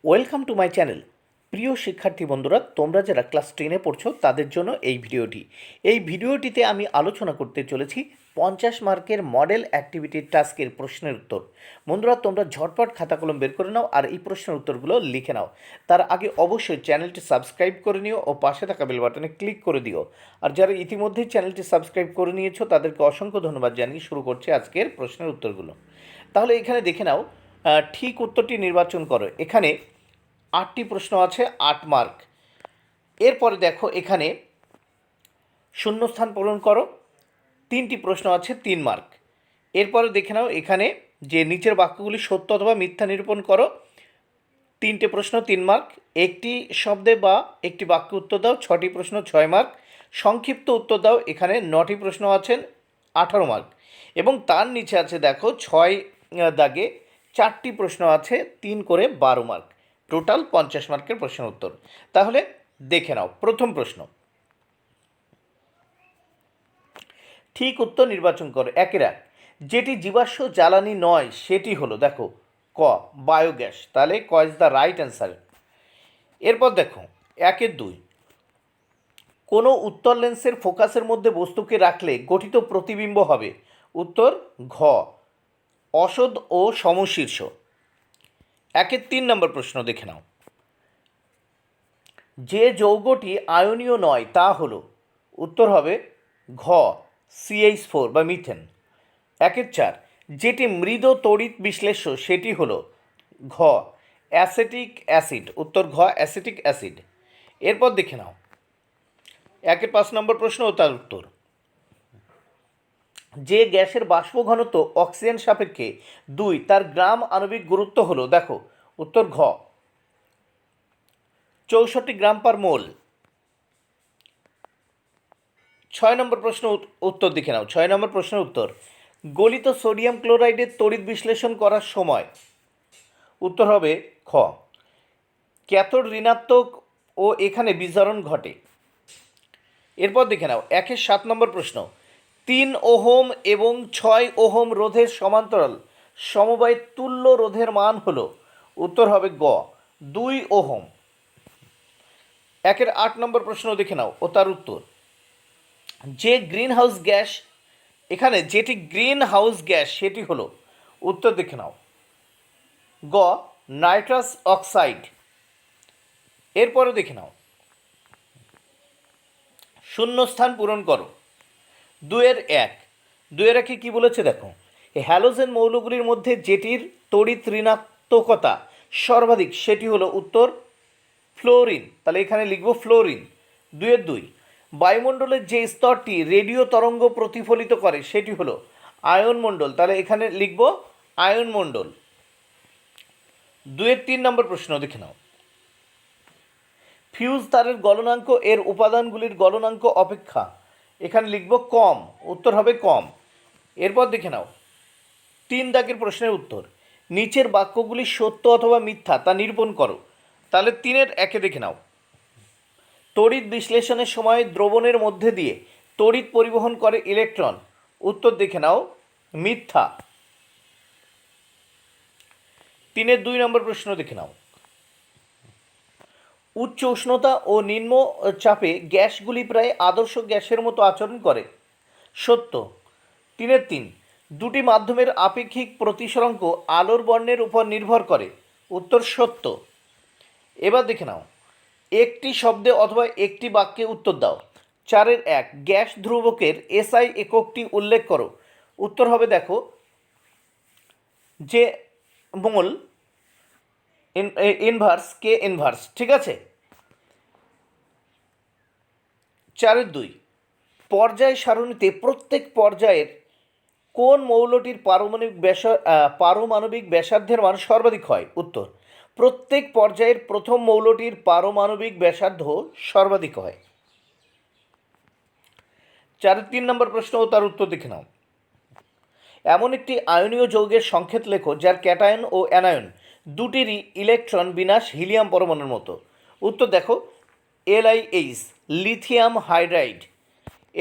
Welcome to my channel. প্রিয় শিক্ষার্থী বন্ধুরা, তোমরা যারা ক্লাস 10-এ পড়ছো তাদের জন্য এই ভিডিওটিতে আমি আলোচনা করতে চলেছি 50 মার্কের মডেল অ্যাক্টিভিটি টাস্কের প্রশ্নের উত্তর। বন্ধুরা, তোমরা ঝটপট খাতা কলম বের করে নাও আর এই প্রশ্নের উত্তরগুলো লিখে নাও। তার আগে অবশ্যই চ্যানেলটি সাবস্ক্রাইব করে নিও ও পাশে থাকা বেল বাটনে ক্লিক করে দিও। আর যারা ইতিমধ্যেই চ্যানেলটি সাবস্ক্রাইব করে নিয়েছো তাদেরকে অসংখ্য ধন্যবাদ জানিয়ে শুরু করছি আজকের প্রশ্নের উত্তরগুলো। তাহলে এখানে দেখে নাও, ঠিক উত্তরটি নির্বাচন করো। এখানে 8টি প্রশ্ন আছে, 8 মার্ক। এরপরে দেখো এখানে শূন্যস্থান পূরণ করো, 3টি প্রশ্ন আছে, 3 মার্ক। এরপরে দেখে নাও এখানে যে নিচের বাক্যগুলি সত্য অথবা মিথ্যা নিরূপণ করো, 3টে প্রশ্ন, 3 মার্ক। একটি শব্দে বা একটি বাক্যে উত্তর দাও, 6টি প্রশ্ন, 6 মার্ক। সংক্ষিপ্ত উত্তর দাও, এখানে 9টি প্রশ্ন আছেন, 18 মার্ক। এবং তার নিচে আছে দেখো 6 দাগে 4টি প্রশ্ন আছে, 3 করে 12 মার্ক। টোটাল 50 মার্কের প্রশ্নের উত্তর। তাহলে দেখে নাও প্রথম প্রশ্ন, ঠিক উত্তর নির্বাচন করো। একের এক, যেটি জীবাশ্ম জ্বালানি নয় সেটি হলো, দেখো ক বায়োগ্যাস, তাহলে ক ইজ দ্য রাইট অ্যান্সার। এরপর দেখো 1-2, কোনো উত্তর লেন্সের ফোকাসের মধ্যে বস্তুকে রাখলে গঠিত প্রতিবিম্ব হবে, উত্তর ঘ অসদ ও সমশীর্ষ। 1-3 নম্বর প্রশ্ন দেখে নাও, যে যৌগটি আয়নীয় নয় তা হলো, উত্তর হবে ঘ CH4 বা মিথেন। 1-4, যেটি মৃদ তড়িৎ বিশ্লেষ্য সেটি হলো ঘ অ্যাসিটিক অ্যাসিড, উত্তর ঘ অ্যাসিটিক অ্যাসিড। এরপর দেখে নাও 1-5 নম্বর প্রশ্ন ও তার উত্তর, যে গ্যাসের বাষ্প ঘনত্ব অক্সিজেন সাপেক্ষে 2 তার গ্রাম আণবিক গুরুত্ব হলো, দেখো উত্তর ঘ 64 গ্রাম পার মোল। 6 নম্বর প্রশ্ন উত্তর দেখে নাও। 6 নম্বর প্রশ্নের উত্তর, গলিত সোডিয়াম ক্লোরাইডের তড়িৎ বিশ্লেষণ করার সময়, উত্তর হবে খ ক্যাথোড ঋণাত্মক ও এখানে বিজারণ ঘটে। এরপর দেখে নাও 1-7 নম্বর প্রশ্ন, 3 ওহম এবং 6 ওহম রোধের সমান্তরাল সমবায়ের তুল্য রোধের মান হলো, উত্তর হবে গ 2 ওহম। 1-8 নম্বর প্রশ্ন দেখে নাও ও তার উত্তর, যে গ্রিন হাউস গ্যাস, এখানে যেটি গ্রিন হাউস গ্যাস সেটি হলো, উত্তর দেখে নাও গ নাইট্রাস অক্সাইড। এরপরে দেখে নাও শূন্যস্থান পূরণ করো। 2-1, 2-1 কী বলেছে দেখো, এই হ্যালোজেন মৌলগুলির মধ্যে যেটির তড়িৎ ঋণাত্মকতা সর্বাধিক সেটি হলো, উত্তর ফ্লোরিন, তাহলে এখানে লিখব ফ্লোরিন। 2-2, বায়ুমণ্ডলের যে স্তরটি রেডিও তরঙ্গ প্রতিফলিত করে সেটি হলো আয়ন মণ্ডল, তাহলে এখানে লিখব আয়ন মণ্ডল। 2-3 নম্বর প্রশ্ন দেখে নাও, ফিউজ তারের গলনাঙ্ক এর উপাদানগুলির গলনাঙ্ক অপেক্ষা, এখানে লিখব কম, উত্তর হবে কম। এরপর দেখে নাও 3 দাগের প্রশ্নের উত্তর, নিচের বাক্যগুলি সত্য অথবা মিথ্যা তা নিরূপণ করো। তাহলে 3-1 দেখে নাও, তড়িৎ বিশ্লেষণের সময় দ্রবণের মধ্যে দিয়ে তড়িৎ পরিবহন করে ইলেকট্রন, উত্তর দেখে নাও মিথ্যা। 3-2 নম্বর প্রশ্ন দেখে নাও, উচ্চ উষ্ণতা ও নিম্ন চাপে গ্যাসগুলি প্রায় আদর্শ গ্যাসের মতো আচরণ করে, সত্য। 3-3, দুটি মাধ্যমের আপেক্ষিক প্রতিসরাঙ্ক আলোর বর্ণের উপর নির্ভর করে, উত্তর সত্য। এবার দেখে নাও, একটি শব্দে অথবা একটি বাক্যে উত্তর দাও। 4-1, গ্যাস ধ্রুবকের SI এককটি উল্লেখ করো, উত্তর হবে দেখো যে মোল ইনভার্স কে ইনভার্স, ঠিক আছে। 4-2, পর্যায় সারণীতে প্রত্যেক পর্যায়ের কোন মৌলটির পারমাণবিক ব্যাসার্ধের মান সর্বাধিক হয়, উত্তর প্রত্যেক পর্যায়ের প্রথম মৌলটির পারমাণবিক ব্যাসার্ধ সর্বাধিক হয়। 4-3 নম্বর প্রশ্ন ও তার উত্তর দেখে নাও, এমন একটি আয়নীয় যৌগের সংকেত লেখো যার ক্যাটায়ন ও অ্যানায়ন দুটিরই ইলেকট্রন বিন্যাস হিলিয়াম পরমাণুর মতো, উত্তর দেখো LiH লিথিয়াম হাইড্রাইড।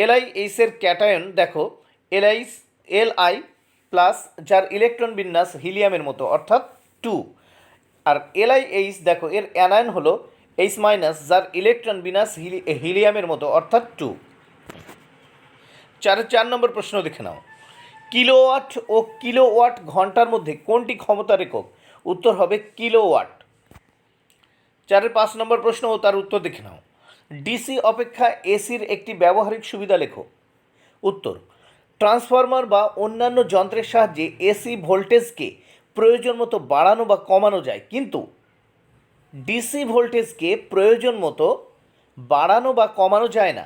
LiH এর ক্যাটায়ন দেখো Li প্লাস, যার ইলেকট্রন বিন্যাস হিলিয়ামের মতো অর্থাৎ 2, আর LiH দেখো এর অ্যানায়ন হলো H মাইনাস, যার ইলেকট্রন বিন্যাস হিলিয়ামের মতো, অর্থাৎ 2। 4 নম্বর প্রশ্ন দেখে নাও। কিলোওয়াট ও কিলোওয়াট ঘন্টার মধ্যে কোনটি ক্ষমতার একক? উত্তর হবে কিলোওয়াট। 5 নম্বর প্রশ্ন ও তার উত্তর দেখে নাও। ডিসি অপেক্ষা এসির একটি ব্যবহারিক সুবিধা লেখো। উত্তর, ট্রান্সফরমার বা অন্যান্য যন্ত্রের সাহায্যে এসি ভোল্টেজকে প্রয়োজন মতো বাড়ানো বা কমানো যায়, কিন্তু ডিসি ভোল্টেজকে প্রয়োজন মতো বাড়ানো বা কমানো যায় না।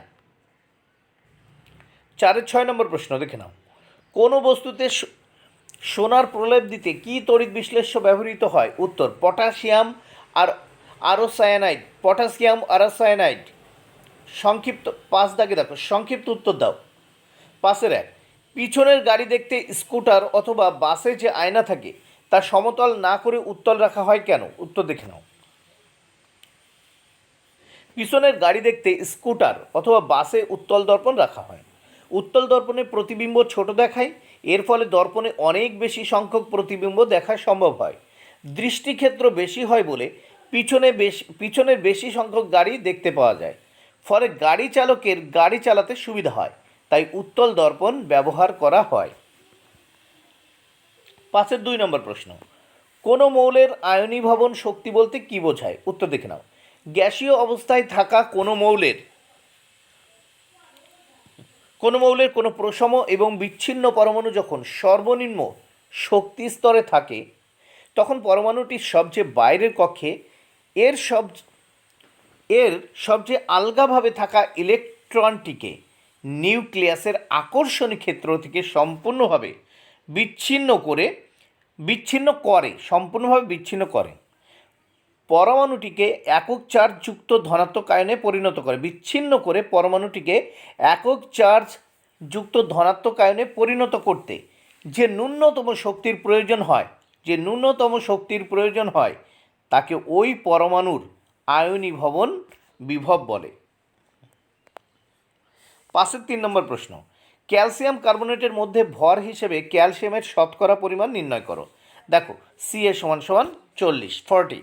6 নম্বর প্রশ্ন দেখে নাও। কোনো বস্তুতে সোনার প্রলেপ দিতে কী তড়িৎ বিশ্লেষ্য ব্যবহৃত হয়? উত্তর, পটাশিয়াম আর আরোসায়ানাইড। পটাশিয়াম আরোসায়ানাইড। সংক্ষিপ্ত 5 দাগে দেখো, সংক্ষিপ্ত উত্তর দাও। 5-1। পিছনের গাড়ি দেখতে স্কুটার অথবা বাসে যে আয়না থাকে তা সমতল না করে উত্তল রাখা হয় কেন? উত্তর দেখে নাও। পিছনের গাড়ি দেখতে স্কুটার অথবা বাসে উত্তল দর্পণ রাখা হয়। উত্তল দর্পণে প্রতিবিম্ব ছোট দেখায়, এর ফলে দর্পণে অনেক বেশি সংখ্যক প্রতিবিম্ব দেখা সম্ভব হয়। দৃষ্টিক্ষেত্র বেশি হয় বলে পিছনের বেশি সংখ্যক গাড়ি দেখতে পাওয়া যায়, ফলে গাড়ি চালকের গাড়ি চালাতে সুবিধা হয়, তাই উত্তল দর্পণ ব্যবহার করা হয়। 2 নম্বর প্রশ্ন। কোনো মৌলের আয়নীভবন শক্তি বলতে কী বোঝায়? উত্তর দেখে নাও। গ্যাসীয় অবস্থায় থাকা কোনো মৌলের কোনো প্রশম এবং বিচ্ছিন্ন পরমাণু যখন সর্বনিম্ন শক্তি স্তরে থাকে তখন পরমাণুটির সবচেয়ে বাইরের কক্ষে এর সবচেয়ে আলগাভাবে থাকা ইলেকট্রনটিকে নিউক্লিয়াসের আকর্ষণী ক্ষেত্র থেকে সম্পূর্ণভাবে বিচ্ছিন্ন করে পরমাণুটিকে একক চার্জযুক্ত ধনাত্মক আয়নে পরিণত করে। বিচ্ছিন্ন করে পরমাণুটিকে একক চার্জযুক্ত ধনাত্মক আয়নে পরিণত করতে যে ন্যূনতম শক্তির প্রয়োজন হয় তাকে ওই পরমাণুর আয়নীভবন বিভব বলে। 3 নম্বর প্রশ্ন। ক্যালসিয়াম কার্বনেটের মধ্যে ভর হিসেবে ক্যালসিয়ামের শতকরা পরিমাণ নির্ণয় করো। দেখো, Ca = 40।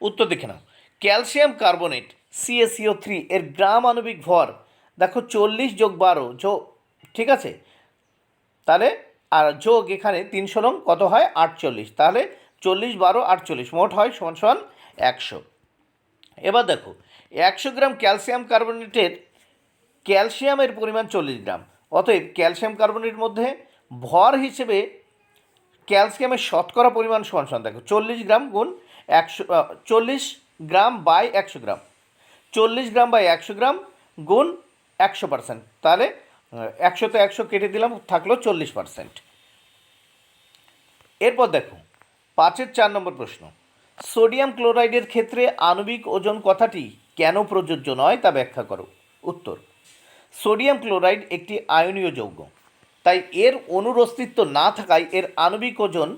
উত্তর দেখে নাও। ক্যালসিয়াম কার্বনেট CaCO3 এর গ্রাম আণবিক ভর দেখো 40 + 12 ঠিক আছে, তাহলে আর যোগ এখানে 300 রং কত হয়? 48। তাহলে 40 12 48 মোট হয় = 100। এবার দেখো, 100 গ্রাম ক্যালসিয়াম কার্বনেটের ক্যালসিয়ামের পরিমাণ 40 গ্রাম। অতএব ক্যালসিয়াম কার্বনেটের মধ্যে ভর হিসেবে ক্যালসিয়ামের শতকরা পরিমাণ সমান দেখো 40 গ্রাম গুণ 40 গ্রাম বাই 100 গ্রাম, 40 গ্রাম বাই 100 গ্রাম গুণ 100%। তাহলে 100 তো 100 কেটে দিলাম, থাকলো 40%। এরপর দেখো 4 নম্বর প্রশ্ন। সোডিয়াম ক্লোরাইডের ক্ষেত্রে আণবিক ওজন কথাটি কেন প্রযোজ্য নয় তা ব্যাখ্যা করো। উত্তর, সোডিয়াম ক্লোরাইড একটি আয়নীয় যৌগ, তাই এর অণুর অস্তিত্ব না থাকায় এর আণবিক ওজন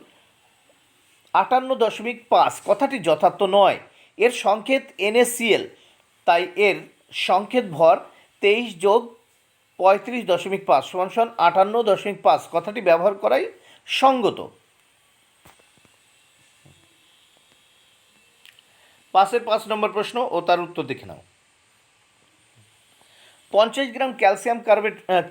58.5 কথাটি যথার্থ নয়। এর সংকেত NaCl, তাই এর সংকেত ভর 23 + 35.5 = 58.5 কথাটি ব্যবহার করাই সঙ্গত। 5 নম্বর প্রশ্ন ও তার উত্তর দেখে নাও। 50 গ্রাম ক্যালসিয়াম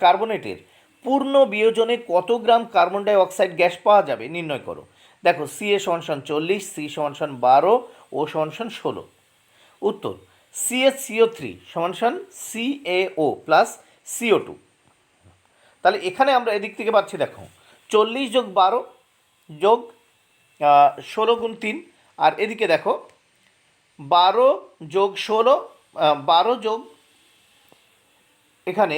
কার্বনেটের পূর্ণ বিয়োজনে কত গ্রাম কার্বন ডাই অক্সাইড গ্যাস পাওয়া যাবে নির্ণয় করো। দেখো, Ca = 40, C = 12, O = 16। উত্তর, CaCO3 = CaO + CO2। তাহলে এখানে আমরা এদিক থেকে পাচ্ছি, দেখো 40 + 12 + 16 × 3, আর এদিকে দেখো 12 + 16 12 এখানে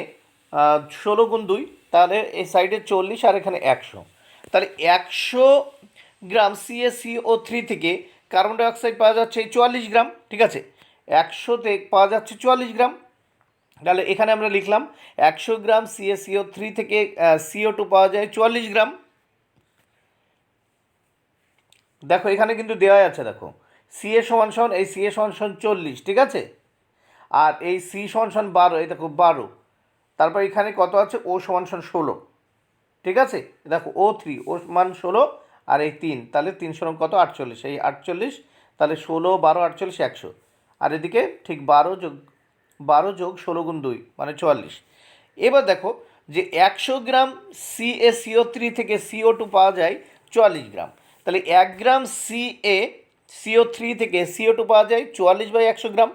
16 × 2, তাহলে এই সাইডে 40 আর এখানে 100। তাহলে 100 গ্রাম CaCO3 থেকে কার্বন ডাইঅক্সাইড পাওয়া যাচ্ছে 44 গ্রাম, ঠিক আছে। 100তে পাওয়া যাচ্ছে 44 গ্রাম, তাহলে এখানে আমরা লিখলাম 100 গ্রাম CaCO3 থেকে CO2 পাওয়া যায় 44 গ্রাম। দেখো এখানে কিন্তু দেওয়াই আছে, দেখো Ca = এই Ca = 40, ঠিক আছে, আর এই C = 12, এই দেখো 12, তারপর এখানে কত আছে? O = 16, ঠিক আছে। দেখো O3, O মান 16, আর এই 3, তাহলে 300 কত 48, এই 48, তাহলে 16, 12, 48, 100, আর এদিকে ঠিক 12 যোগ 16 গুণ 2 মানে 44। এবার দেখো যে 100 গ্রাম CaCO3 থেকে CO2 পাওয়া যায় 44 গ্রাম, তাহলে 1 গ্রাম CaCO3 থেকে CO2 পাওয়া যায় 44/100 গ্রাম,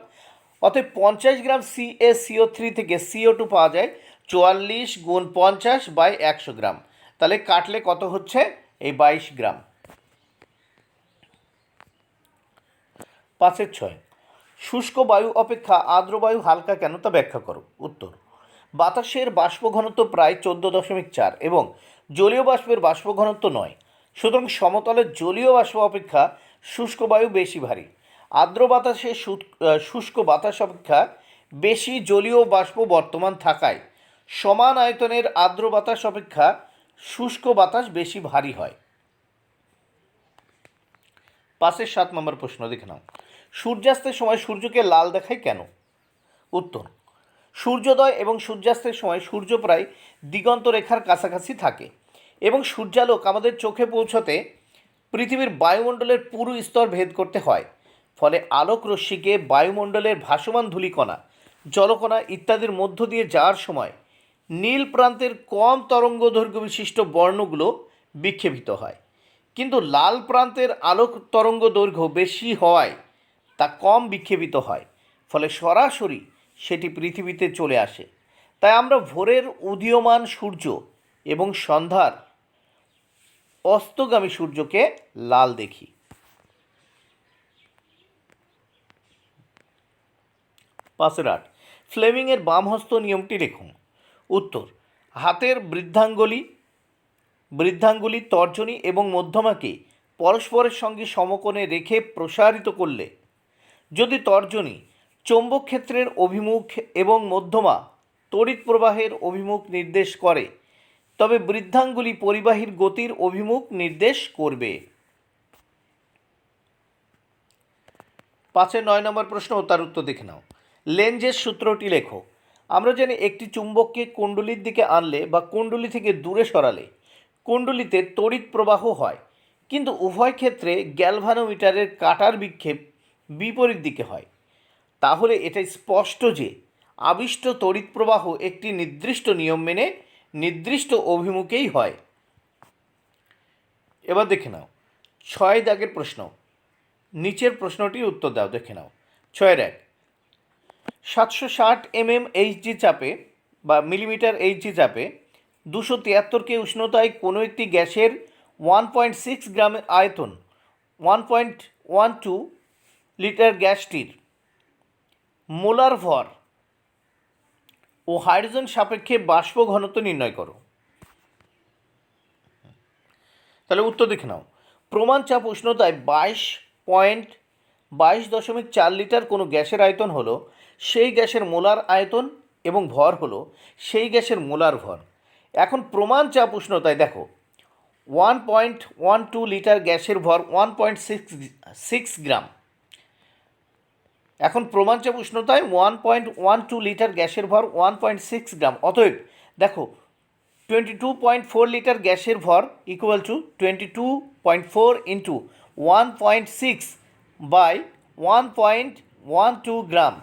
অতএব 50 গ্রাম CaCO3 থেকে CO2 পাওয়া যায় 44 গুণ 50/100 গ্রাম, তাহলে কাটলে কত হচ্ছে এই 22 গ্রাম। 5-6, শুষ্ক বায়ু অপেক্ষা আর্দ্র বায়ু হালকা কেন তা ব্যাখ্যা করো। উত্তর, বাতাসের বাষ্প ঘনত্ব প্রায় 14.4 এবং জলীয় বাষ্পের বাষ্প ঘনত্ব 9, সুতরাং সমতলের জলীয় বাষ্প অপেক্ষা শুষ্ক বায়ু বেশি ভারী। আর্দ্র বাতাসে শুষ্ক বাতাস অপেক্ষা বেশি জলীয় বাষ্প বর্তমান থাকায় সমান আয়তনের আর্দ্র বাতাস অপেক্ষা শুষ্ক বাতাস বেশি ভারী হয়। 5-7 নম্বর প্রশ্ন দেখে নাও। সূর্যাস্তের সময় সূর্যকে লাল দেখায় কেন? উত্তর, সূর্যোদয় এবং সূর্যাস্তের সময় সূর্য প্রায় দিগন্ত রেখার কাছাকাছি থাকে এবং সূর্যালোক আমাদের চোখে পৌঁছতে পৃথিবীর বায়ুমণ্ডলের পুরু স্তর ভেদ করতে হয়, ফলে আলোক রশ্মিকে বায়ুমণ্ডলের ভাসমান ধূলিকণা, জলকণা ইত্যাদির মধ্য দিয়ে যাওয়ার সময় নীল প্রান্তের কম তরঙ্গ দৈর্ঘ্য বিশিষ্ট বর্ণগুলো বিক্ষেপিত হয়, কিন্তু লাল প্রান্তের আলোক তরঙ্গ দৈর্ঘ্য বেশি হওয়ায় তা কম বিক্ষেপিত হয়, ফলে সরাসরি সেটি পৃথিবীতে চলে আসে। তাই আমরা ভোরের উদীয়মান সূর্য এবং সন্ধ্যার অস্তগামী সূর্যকে লাল দেখি। 5-8, ফ্লেমিংয়ের বামহস্ত নিয়মটি লিখুন। উত্তর, হাতের বৃদ্ধাঙ্গুলি তর্জনী এবং মধ্যমাকে পরস্পরের সঙ্গে সমকোণে রেখে প্রসারিত করলে যদি তর্জনী চৌম্বক ক্ষেত্রের অভিমুখ এবং মধ্যমা তড়িৎ প্রবাহের অভিমুখ নির্দেশ করে, তবে বৃদ্ধাঙ্গুলি পরিবাহীর গতির অভিমুখ নির্দেশ করবে। 5-9 নম্বর প্রশ্ন ও তার উত্তর দেখে নাও। লেঞ্জের সূত্রটি লেখো। আমরা জানি একটি চুম্বককে কুণ্ডলীর দিকে আনলে বা কুণ্ডলী থেকে দূরে সরালে কুণ্ডলীতে তড়িৎ প্রবাহ হয়, কিন্তু উভয় ক্ষেত্রে গ্যালভানোমিটারের কাঁটার বিক্ষেপ বিপরীত দিকে হয়। তাহলে এটা স্পষ্ট যে আবিষ্ট তড়িৎ প্রবাহ একটি নির্দিষ্ট নিয়ম মেনে নির্দিষ্ট অভিমুখেই হয়। এবার দেখে নাও 6 দাগের প্রশ্ন, নিচের প্রশ্নটির উত্তর দাও। দেখে নাও 6-1, 760 HG চাপে বা মিলিমিটার HG চাপে 273 কে উষ্ণতায় কোনো একটি গ্যাসের 1.6 গ্রাম আয়তন 1.12 লিটার গ্যাসটির মোলার ভর ও হাইড্রোজেন সাপেক্ষে বাষ্প ঘনত্ব নির্ণয় করো। তাহলে উত্তর দেখে নাও। প্রমাণ চাপ উষ্ণতায় 22.4 লিটার কোনো গ্যাসের আয়তন হলো সেই গ্যাসের মোলার আয়তন এবং ভর হলো সেই গ্যাসের মোলার ভর। এখন প্রমাণ চাপ উষ্ণতায় দেখো 1.12 লিটার গ্যাসের ভর 1.6 গ্রাম। এখন প্রমাণ চাপ উষ্ণতায় 1.12 লিটার গ্যাসের ভর 1.6 গ্রাম, অতএব দেখো 22.4 লিটার গ্যাসের ভর equal to 22.4 into 1.6 by 1.12 gram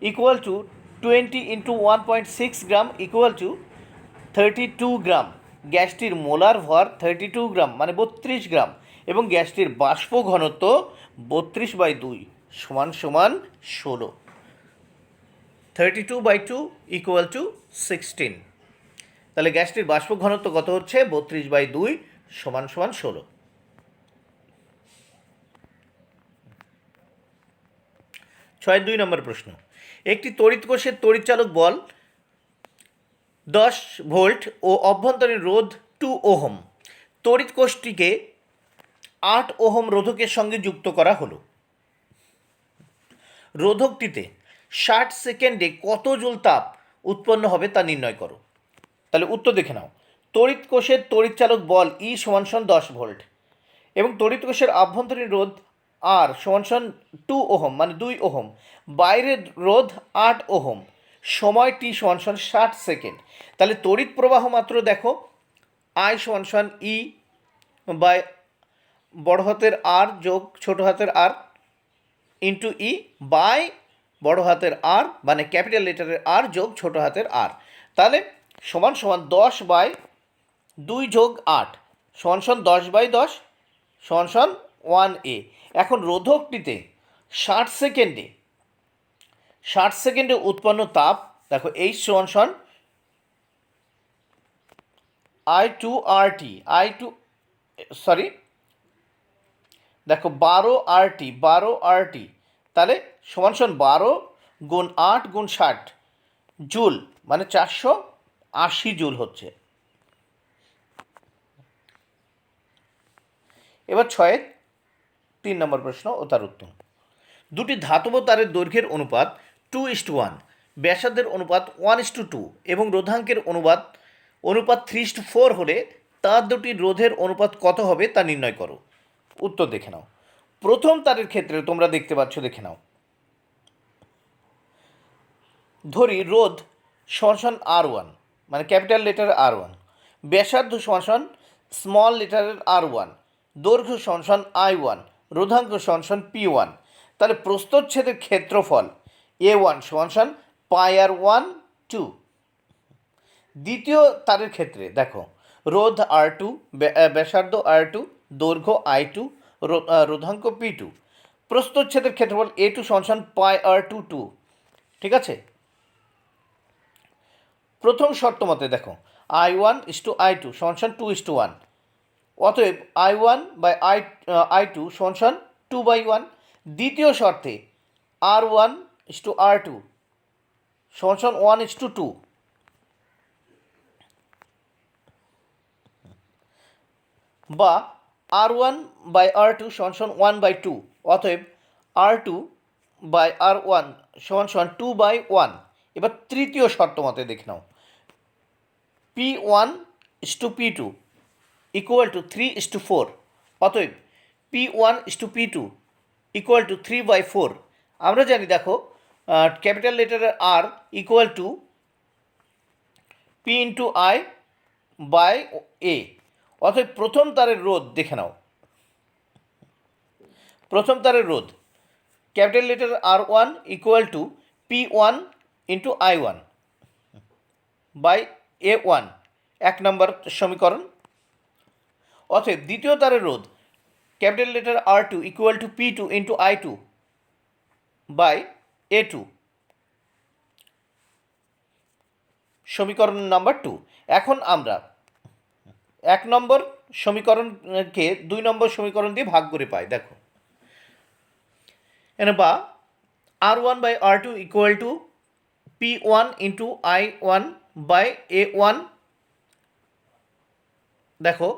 equal to 20 into 1.6 gram equal to 32 gram. গ্যাসটির মোলার ভর 32 গ্রাম মানে 32 গ্রাম এবং গ্যাসটির বাষ্প ঘনত্ব 32/2 সমান 16। 32/2 ইকুয়াল টু 16। তাহলে গ্যাসটির বাষ্প ঘনত্ব কত হচ্ছে 32/2 সমান 16। 6-2 নম্বর প্রশ্ন, একটি তড়িৎ কোষের তড়িৎচালক বল 10 ভোল্ট ও অভ্যন্তরীণ রোধ 2 ওহম। তড়িৎ কোষটিকে 8 ওহম রোধকের সঙ্গে যুক্ত করা হলো। রোধকটিতে 60 সেকেন্ডে কত জুল তাপ উৎপন্ন হবে তা নির্ণয় করো। তাহলে উত্তর দেখে নাও। তড়িৎ কোষের তড়িৎচালক বল E = 10 ভোল্ট এবং তড়িৎ কোষের আভ্যন্তরীণ রোধ R = 2 ওহম মানে 2 ওহম, বাইরের রোধ 8 ওহম, সময় T = 60 সেকেন্ড। তাহলে তড়িৎ প্রবাহ মাত্র দেখো I = E/R বড় হাতের আর যোগ ছোট হাতের আর ইন্টু ই বাই বড় হাতের আর মানে ক্যাপিটাল লেটারের আর যোগ ছোট হাতের আর, তাহলে সমান সমান 10/2 যোগ 8 সমান সমান 10/10 সমান সমান 1a। এখন রোধকটিতে 60 সেকেন্ডে উৎপন্ন তাপ দেখো H সমান সমান I2RT দেখো 12RT তাহলে সমান সমান 12 গুণ 8 গুণ 60 জুল মানে 480 জুল হচ্ছে। এবার 3 নম্বর প্রশ্ন ও তার উত্তর। দুটি ধাতব তারের দৈর্ঘ্যের অনুপাত 2:1, ব্যাসার্ধের অনুপাত 1:2 এবং রোধাঙ্কের অনুপাত 3:4 হলে তার দুটির রোধের অনুপাত কত হবে তা নির্ণয় করো। উত্তর দেখে নাও। প্রথম তারের ক্ষেত্রে তোমরা দেখতে পাচ্ছ, দেখে নাও, ধরি রোধ সমান R1 মানে ক্যাপিটাল লেটার R1, ব্যাসার্ধ সমান স্মল লেটারের R1, দৈর্ঘ্য সমান I1, রোধাঙ্ক সমান P1। তাহলে প্রস্থচ্ছেদের ক্ষেত্রফল A1 সমান πr1 2। দ্বিতীয় তারের ক্ষেত্রে দেখো রোধ R2, ব্যাসার্ধ R2, দৈর্ঘ্য I2, রোধাঙ্ক P2, প্রস্থচ্ছেদের ক্ষেত্রফল A2 সমান πr2 2। ঠিক আছে। প্রথম শর্ত মতে দেখো I1:I2 সমান 2:1, অতএব I1/I2 সমান 2/1। দ্বিতীয় শর্তে R1:R2 সমান 1:2 বা R1/R2 সমান 1/2, অতএব R2/R1 সমান 2/1। এবার তৃতীয় শর্ত মতে দেখে নাও P1:P2 = 3:4, অতএব P1:P2 = 3/4। আমরা জানি দেখো ক্যাপিটাল লেটারের R = P×I/A, অতএব প্রথম তারের রোধ দেখে নাও। প্রথম তারের রোধ ক্যাপিটাল লেটার R1 = P1×I1/A1, 1 নম্বর সমীকরণ। অতএব দ্বিতীয় তারের রোধ ক্যাপিটাল লেটার R2 = P2×I2/A2, সমীকরণ নাম্বার 2। এখন আমরা 1 নম্বর সমীকরণকে 2 নম্বর সমীকরণ দিয়ে ভাগ করে পাই। দেখো এখানে বা R1/R2 = P1×I1/A1 দেখো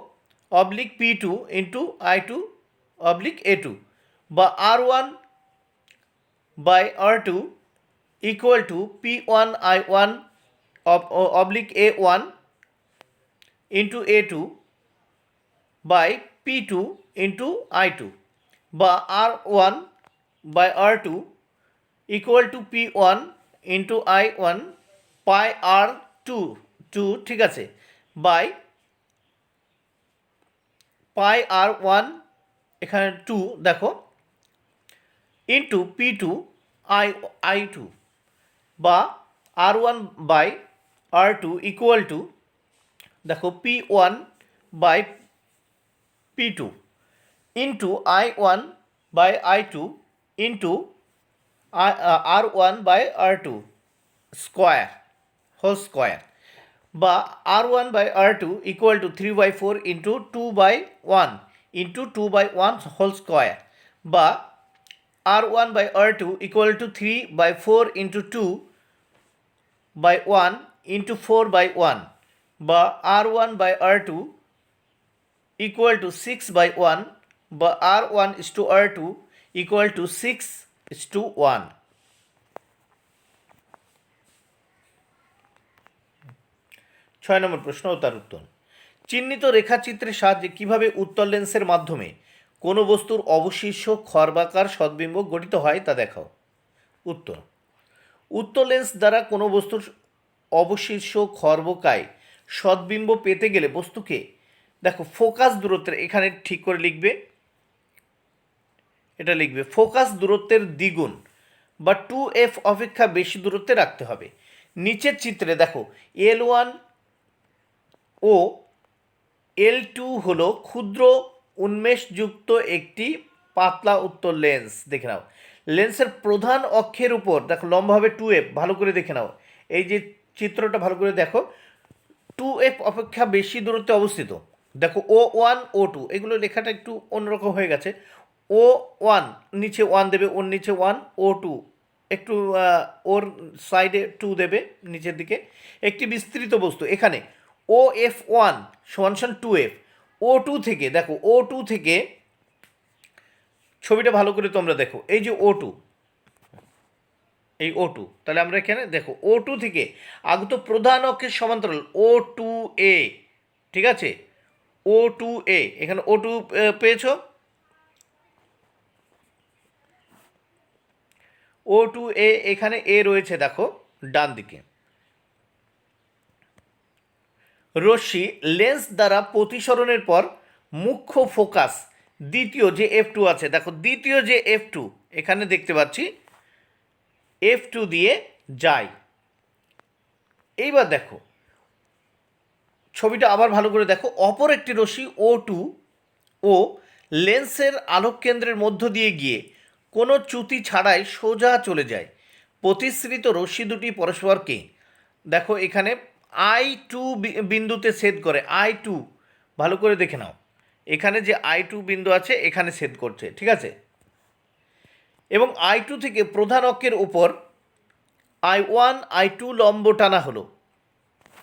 অবলিক P2×I2/A2 বা R1/R2 = P1I1/A1 P2×I2 বা R1/R2 = P1×I1/R2, ঠিক আছে, বাই πr1 এখানে 2 দেখো ইন্টু P2I2 বা R1/R2 = দেখো P1/P2 into I1/I2 into R1/R2 square whole square বা R1/R2 = 3/4 into 2/1 into 2/1 whole square বা R1/R2 = 3/4 ইন্টু 2/1 ইন্টু 4/1 বা R1/R2 = 6/1 বা R1:R2 = 6:1। 6 নম্বর প্রশ্ন ও তার উত্তর। চিহ্নিত রেখাচিত্রের সাহায্যে কিভাবে উত্তল লেন্সের মাধ্যমে কোনো বস্তুর অবশিষ্ট খর্বাকার সদ্বিম্ব গঠিত হয় তা দেখাও। উত্তর, উত্তল লেন্স দ্বারা কোনো বস্তুর অবশিষ্ট খর্বকায় সদ্বিম্ব পেতে গেলে বস্তুকে দেখো ফোকাস দূরত্বের, এখানে ঠিক করে লিখবে এটা লিখবে ফোকাস দূরত্বের দ্বিগুণ বা 2f অপেক্ষা বেশি দূরত্বে রাখতে হবে। নিচের চিত্রে দেখো L1 ও L2 হলো ক্ষুদ্র উন্মেষযুক্ত একটি পাতলা উত্তল লেন্স। দেখে নাও লেন্সের প্রধান অক্ষের উপর দেখো লম্ব হবে 2f, ভালো করে দেখে নাও এই যে চিত্রটা ভালো করে দেখো, 2f অপেক্ষা বেশি দূরত্বে অবস্থিত। দেখো O1 O2 এগুলো লেখাটা একটু অন্যরকম হয়ে গেছে। O1 নিচে 1 দেবে, ওর নিচে 1, O2 একটু ওর সাইডে 2 দেবে নিচের দিকে। একটি বিস্তৃত বস্তু এখানে OF1 সমান 2f। O2 থেকে দেখো O2 থেকে ছবিটা ভালো করে তোমরা দেখো, এই যে O2, এই O2, তাহলে আমরা এখানে দেখো O2 থেকে আগত প্রধান অক্ষের সমান্তরাল O2A, ঠিক আছে, O2A, এখানে O2 পেয়েছো, O2A এখানে A রয়েছে দেখো ডান দিকে। রশ্মি লেন্স দ্বারা প্রতিসরণের পর মুখ্য ফোকাস দ্বিতীয় যে F2 আছে, দেখো দ্বিতীয় যে F2 এখানে দেখতে পাচ্ছি F2 দিয়ে যায়। এইবার দেখো ছবিটা আবার ভালো করে দেখো, অপর একটি রশ্মি O2 ও লেন্সের আলোক কেন্দ্রের মধ্য দিয়ে গিয়ে কোনো চ্যুতি ছাড়াই সোজা চলে যায়। প্রতিসৃত রশ্মি দুটি পরস্পরকে দেখো এখানে I2 বিন্দুতে ছেদ করে। I2 ভালো করে দেখে নাও, এখানে যে I2 বিন্দু আছে এখানে ছেদ করছে, ঠিক আছে। এবং I2 থেকে প্রধান অক্ষের উপর I1 I2 লম্ব টানা হলো।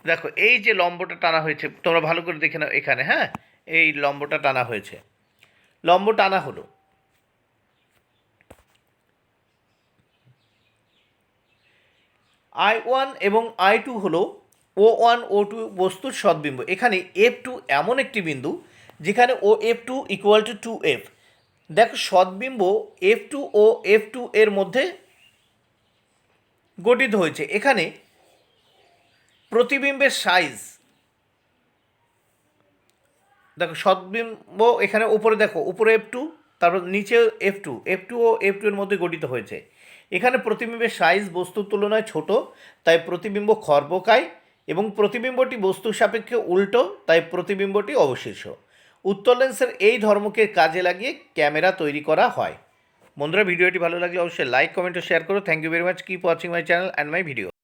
দেখো এই যে লম্বটা টানা হয়েছে তোমরা ভালো করে দেখে নাও এখানে, হ্যাঁ এই লম্বটা টানা হয়েছে, লম্ব টানা হলো। I1 এবং I2 হলো O1 O2 বস্তুর সদ্বিম্ব। এখানে F2 এমন একটি বিন্দু যেখানে OF2 ইকুয়াল টু 2f। দেখো সদ্বিম্ব F2 ও F2 এর মধ্যে গঠিত হয়েছে। এখানে প্রতিবিম্বের সাইজ দেখো, সদ্বিম্ব এখানে উপরে দেখো, উপরে F2, তারপর নিচে F2, F2 ও F2 এর মধ্যে গঠিত হয়েছে। এখানে প্রতিবিম্বের সাইজ বস্তুর তুলনায় ছোট, তাই প্রতিবিম্ব খর্বকায়, এবং প্রতিবিম্বটি বস্তুর সাপেক্ষে উল্টো, তাই প্রতিবিম্বটি অবশিষ্ট। উত্তল লেন্সের এই ধর্মকে কাজে লাগিয়ে ক্যামেরা তৈরি করা হয়। বন্ধুরা ভিডিওটি ভালো লাগলে অবশ্যই লাইক, কমেন্ট ও শেয়ার করো। Thank you very much, keep watching my channel and my video.